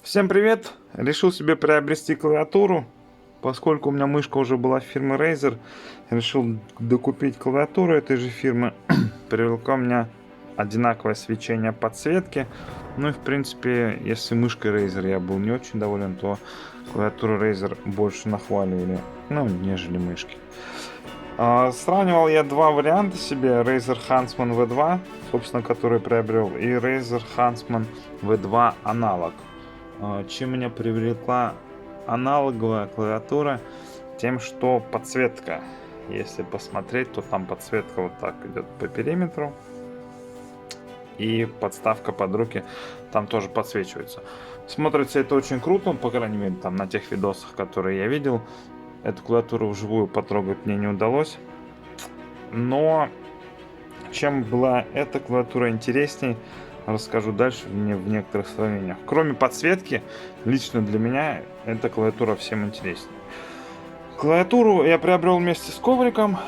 Всем привет! Решил себе приобрести клавиатуру. Поскольку у меня мышка уже была фирмы Razer, решил докупить клавиатуру этой же фирмы. Привлекло меня одинаковое свечение подсветки. Ну и в принципе, если мышкой Razer я был не очень доволен, то клавиатуру Razer больше нахваливали, ну, нежели мышки. Сравнивал я два варианта себе: Razer Huntsman V2, собственно, который приобрел, и Razer Huntsman V2 аналог. Чем меня привлекла аналоговая клавиатура? Тем, что подсветка. Если посмотреть, то там подсветка вот так идет по периметру. И подставка под руки там тоже подсвечивается. Смотрится это очень круто, по крайней мере, там на тех видосах, которые я видел. Эту клавиатуру вживую потрогать мне не удалось. Но чем была эта клавиатура интересней, расскажу дальше в некоторых сравнениях. Кроме подсветки, лично для меня эта клавиатура всем интереснее. Клавиатуру я приобрел вместе с ковриком.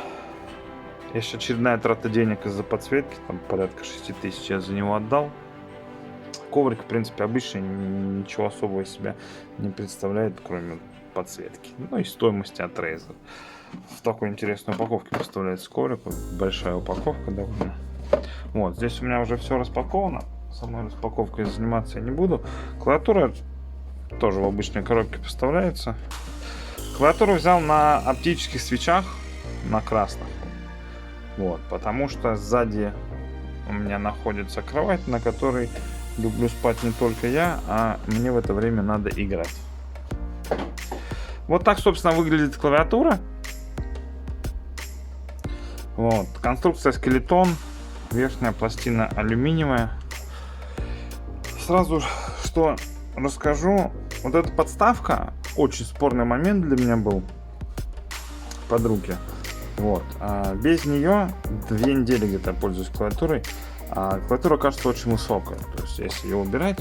Есть очередная трата денег из-за подсветки, там порядка 6000 я за него отдал. Коврик, в принципе, обычный, ничего особого из себя не представляет, кроме подсветки. Ну и стоимости от Razer. В такой интересной упаковке поставляется коврик, большая упаковка довольно. Вот, здесь у меня уже все распаковано. Самой распаковкой заниматься я не буду. Клавиатура тоже в обычной коробке поставляется. Клавиатуру взял на оптических свечах, на красных. Вот, потому что сзади у меня находится кровать, на которой люблю спать не только я, а мне в это время надо играть. Вот так, собственно, выглядит клавиатура. Вот, конструкция скелетон, верхняя пластина алюминиевая. Сразу что расскажу, вот эта подставка очень спорный момент для меня был под руки. Вот, без нее 2 недели где-то пользуюсь клавиатурой. Клавиатура кажется очень высокая, то есть если ее убирать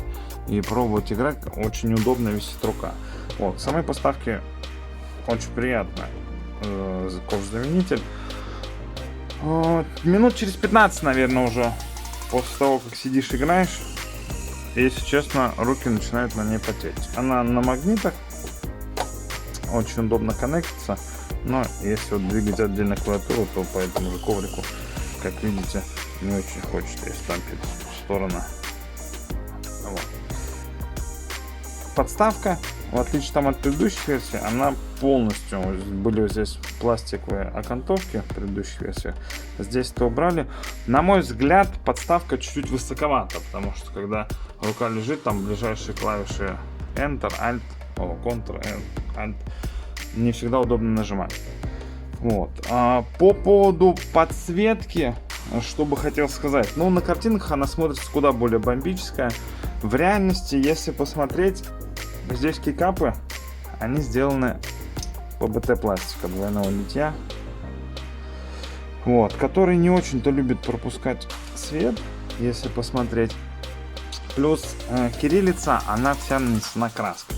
и пробовать играть, очень удобно висит рука. Вот, в самой поставке очень приятно, кожзаменитель. Минут через 15, наверное, уже после того, как сидишь, играешь, если честно, руки начинают на ней потеть. Она на магнитах, очень удобно коннектится, но если вот двигать отдельно клавиатуру, то по этому же коврику, как видите, не очень хочется, если там сторона. Вот. Подставка, в отличие там от предыдущей версии, она полностью, были здесь пластиковые окантовки в предыдущей версии, здесь это убрали. На мой взгляд, подставка чуть-чуть высоковата, потому что когда рука лежит, там ближайшие клавиши Enter, Alt, Ctrl, Alt, не всегда удобно нажимать. Вот. По поводу подсветки, что бы хотел сказать. Ну, на картинках она смотрится куда более бомбическая. В реальности, если посмотреть, здесь кейкапы, они сделаны по БТ-пластика двойного литья. Вот, который не очень-то любит пропускать свет, если посмотреть. Плюс кириллица, она вся нанесена краской.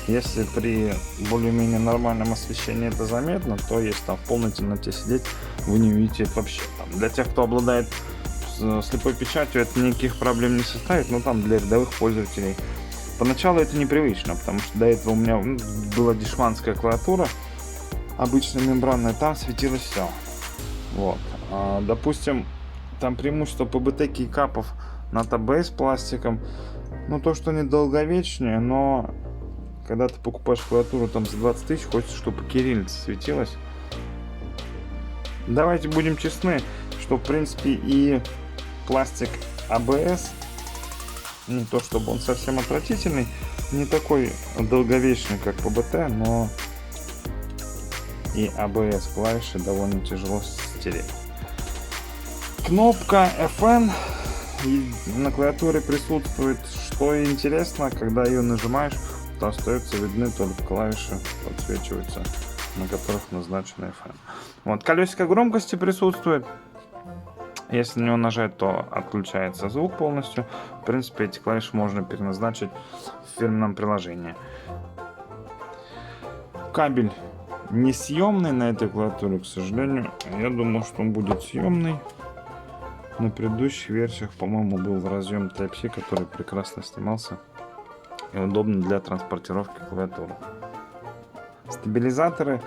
Если при более-менее нормальном освещении это заметно, то если там в полной темноте сидеть, вы не увидите это вообще. Там, для тех, кто обладает слепой печатью, это никаких проблем не составит, но там для рядовых пользователей поначалу это непривычно, потому что до этого у меня была дешманская клавиатура, обычно мембранная, там светилось все. Вот. Допустим, там преимущество ПБТ кейкапов над АБС пластиком, ну то, что они долговечнее, но когда ты покупаешь клавиатуру там за 20 тысяч, хочется, чтобы кириллица светилась. Давайте будем честны, что в принципе и пластик ABS, не то чтобы он совсем отвратительный, не такой долговечный, как ПБТ, но и ABS клавиши довольно тяжело стереть. Кнопка FN на клавиатуре присутствует, что интересно, когда ее нажимаешь, то остаются видны только клавиши, подсвечиваются, на которых назначена FM. Вот, колесико громкости присутствует. Если на него нажать, то отключается звук полностью. В принципе, эти клавиши можно переназначить в фирменном приложении. Кабель несъемный на этой клавиатуре, к сожалению. Я думал, что он будет съемный. На предыдущих версиях, по-моему, был разъем Type-C, который прекрасно снимался и удобно для транспортировки клавиатуры. Стабилизаторы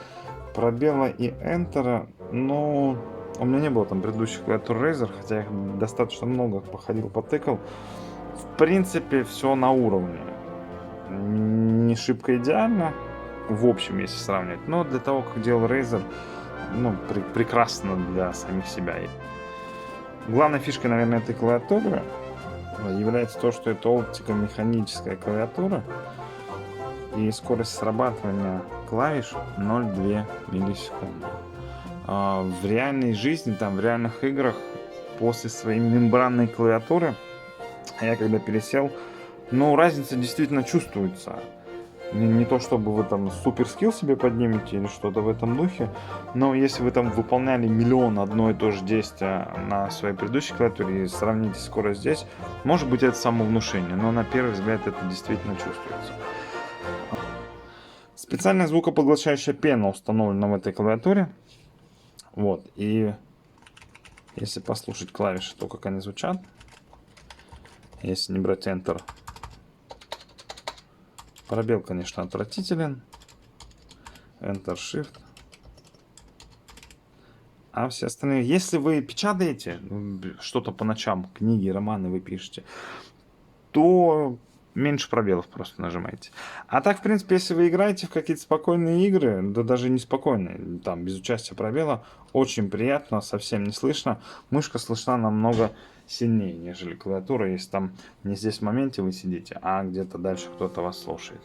пробела и Enter, но у меня не было там предыдущих клавиатур Razer, хотя я их достаточно много походил, потыкал. В принципе, все на уровне. Не шибко идеально, в общем, если сравнивать, но для того, как делал Razer, ну, прекрасно для самих себя. Главной фишкой, наверное, этой клавиатуры является то, что это оптико-механическая клавиатура, и скорость срабатывания клавиш 0,2 миллисекунды. В реальной жизни, там, в реальных играх, после своей мембранной клавиатуры, я когда пересел, ну, разница действительно чувствуется. Не то, чтобы вы там супер скилл себе поднимете или что-то в этом духе, но если вы там выполняли миллион одно и то же действие на своей предыдущей клавиатуре и сравните скорость здесь, может быть, это самовнушение, но на первый взгляд это действительно чувствуется. Специальная звукопоглощающая пена установлена в этой клавиатуре. Вот, и если послушать клавиши, то как они звучат, если не брать Enter, пробел, конечно, отвратителен. Enter, Shift. А все остальные... Если вы печатаете что-то по ночам, книги, романы вы пишете, то меньше пробелов просто нажимаете. А так, в принципе, если вы играете в какие-то спокойные игры, да даже не спокойные, там, без участия пробела, очень приятно, совсем не слышно. Мышка слышна намного сильнее, нежели клавиатура, если там не здесь в моменте вы сидите, а где-то дальше кто-то вас слушает.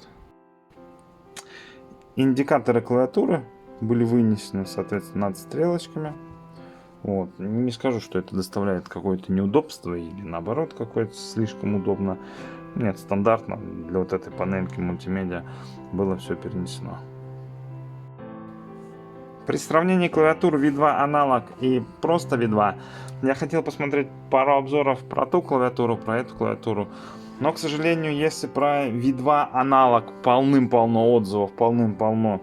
Индикаторы клавиатуры были вынесены, соответственно, над стрелочками. Вот. Не скажу, что это доставляет какое-то неудобство или наоборот какое-то слишком удобно. Нет, стандартно для вот этой панельки мультимедиа было все перенесено. При сравнении клавиатур V2 аналог и просто V2 я хотел посмотреть пару обзоров про ту клавиатуру, про эту клавиатуру. Но, к сожалению, если про V2 аналог полным-полно отзывов, полным-полно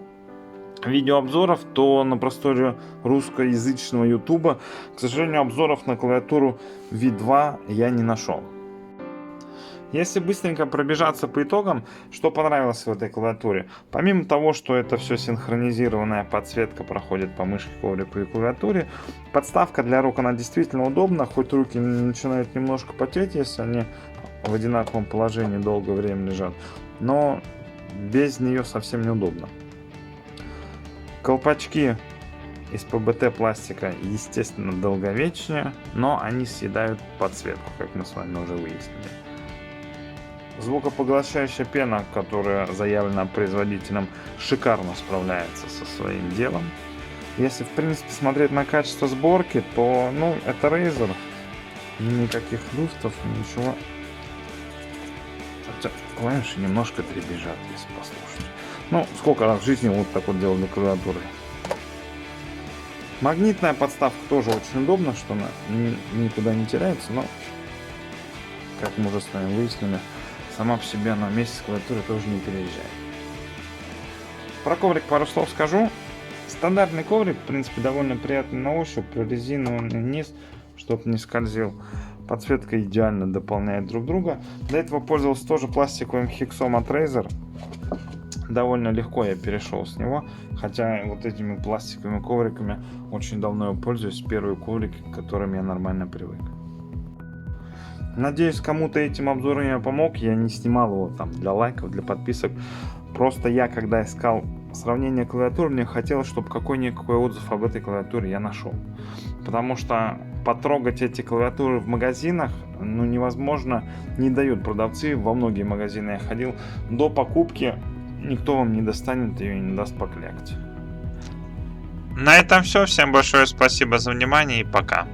видеообзоров, то на просторе русскоязычного ютуба, к сожалению, обзоров на клавиатуру V2 я не нашел. Если быстренько пробежаться по итогам, что понравилось в этой клавиатуре? Помимо того, что это все синхронизированная подсветка проходит по мышке, коврику и клавиатуре, подставка для рук, она действительно удобна, хоть руки начинают немножко потеть, если они в одинаковом положении долгое время лежат, но без нее совсем неудобно. Колпачки из ПБТ пластика, естественно, долговечнее, но они съедают подсветку, как мы с вами уже выяснили. Звукопоглощающая пена, которая заявлена производителем, шикарно справляется со своим делом. Если, в принципе, смотреть на качество сборки, то, ну, это Razer. Никаких люфтов, ничего. Хотя клавиши немножко дребезжат, если послушать. Ну, сколько раз в жизни вот так вот делали клавиатурой. Магнитная подставка тоже очень удобно, что она никуда не теряется, но, как мы уже с вами выяснили, сама по себе она вместе с клавиатурой тоже не переезжает. Про коврик пару слов скажу. Стандартный коврик, в принципе, довольно приятный на ощупь, прорезинованный низ, чтобы не скользил. Подсветка идеально дополняет друг друга. Для этого пользовался тоже пластиковым хиксом от Razer. Довольно легко я перешел с него, хотя вот этими пластиковыми ковриками очень давно я пользуюсь. Первые коврики, к которым я нормально привык. Надеюсь, кому-то этим обзором я помог. Я не снимал его там для лайков, для подписок. Просто я, когда искал сравнение клавиатур, мне хотелось, чтобы какой-никакой отзыв об этой клавиатуре я нашел. Потому что потрогать эти клавиатуры в магазинах, ну, невозможно, не дают продавцы. Во многие магазины я ходил. До покупки никто вам не достанет ее и не даст поклякать. На этом все. Всем большое спасибо за внимание и пока.